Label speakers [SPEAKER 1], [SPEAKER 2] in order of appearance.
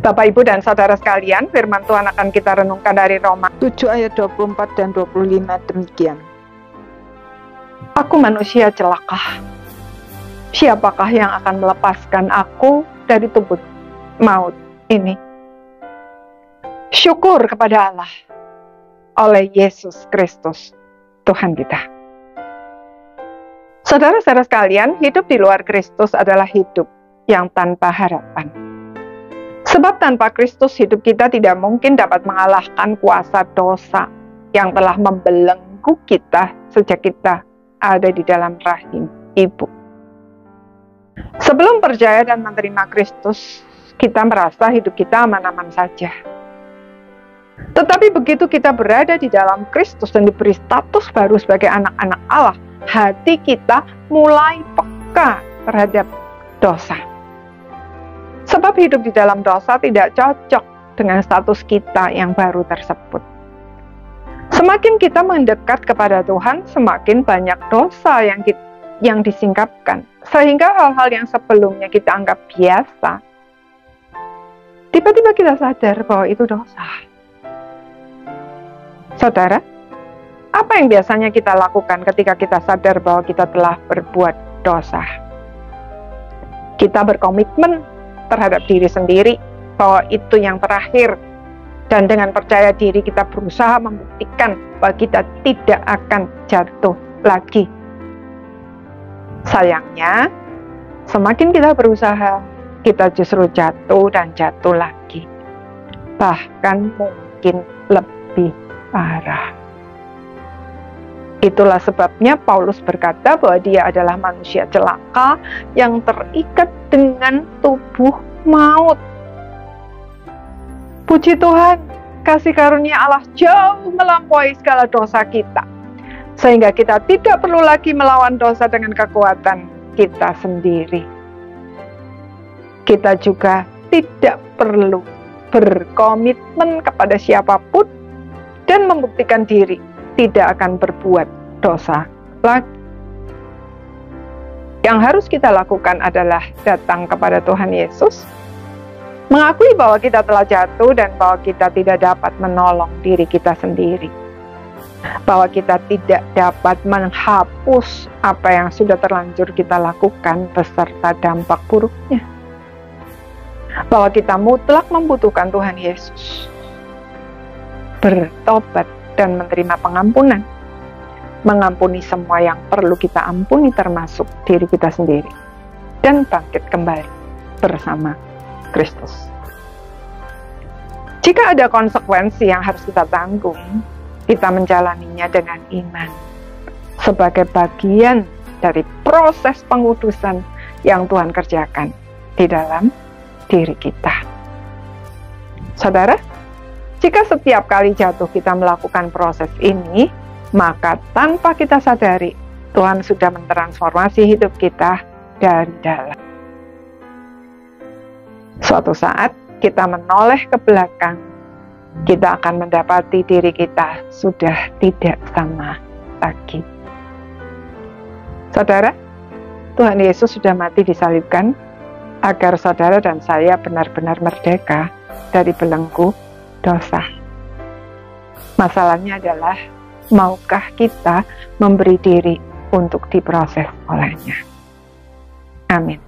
[SPEAKER 1] Bapak, Ibu, dan Saudara sekalian, firman Tuhan akan kita renungkan dari Roma 7 ayat 24 dan 25 demikian. Aku manusia celaka. Siapakah yang akan melepaskan aku dari tubuh maut ini? Syukur kepada Allah oleh Yesus Kristus, Tuhan kita. Saudara-saudara sekalian, hidup di luar Kristus adalah hidup yang tanpa harapan. Sebab tanpa Kristus hidup kita tidak mungkin dapat mengalahkan kuasa dosa yang telah membelenggu kita sejak kita ada di dalam rahim ibu. Sebelum percaya dan menerima Kristus, kita merasa hidup kita aman-aman saja. Tetapi begitu kita berada di dalam Kristus dan diberi status baru sebagai anak-anak Allah, hati kita mulai peka terhadap dosa. Sebab hidup di dalam dosa tidak cocok dengan status kita yang baru tersebut. Semakin kita mendekat kepada Tuhan, semakin banyak dosa yang disingkapkan. Sehingga hal-hal yang sebelumnya kita anggap biasa, tiba-tiba kita sadar bahwa itu dosa. Saudara, apa yang biasanya kita lakukan ketika kita sadar bahwa kita telah berbuat dosa? Kita berkomitmen terhadap diri sendiri bahwa itu yang terakhir, dan dengan percaya diri kita berusaha membuktikan bahwa kita tidak akan jatuh lagi. Sayangnya, semakin kita berusaha, kita justru jatuh dan jatuh lagi, bahkan mungkin lebih parah. Itulah sebabnya Paulus berkata bahwa dia adalah manusia celaka yang terikat dengan tubuh maut. Puji Tuhan, kasih karunia Allah jauh melampaui segala dosa kita, sehingga kita tidak perlu lagi melawan dosa dengan kekuatan kita sendiri. Kita juga tidak perlu berkomitmen kepada siapapun dan membuktikan diri tidak akan berbuat dosa lagi. Yang harus kita lakukan adalah datang kepada Tuhan Yesus, mengakui bahwa kita telah jatuh dan bahwa kita tidak dapat menolong diri kita sendiri, bahwa kita tidak dapat menghapus apa yang sudah terlanjur kita lakukan beserta dampak buruknya, bahwa kita mutlak membutuhkan Tuhan Yesus, bertobat dan menerima pengampunan, mengampuni semua yang perlu kita ampuni termasuk diri kita sendiri, dan bangkit kembali bersama Kristus. Jika ada konsekuensi yang harus kita tanggung, kita menjalaninya dengan iman sebagai bagian dari proses pengudusan yang Tuhan kerjakan di dalam diri kita. Saudara, jika setiap kali jatuh kita melakukan proses ini, maka tanpa kita sadari, Tuhan sudah mentransformasi hidup kita dari dalam. Suatu saat kita menoleh ke belakang, kita akan mendapati diri kita sudah tidak sama lagi. Saudara, Tuhan Yesus sudah mati disalibkan agar saudara dan saya benar-benar merdeka dari belenggu dosa. Masalahnya adalah, maukah kita memberi diri untuk diproses olehnya? Amin.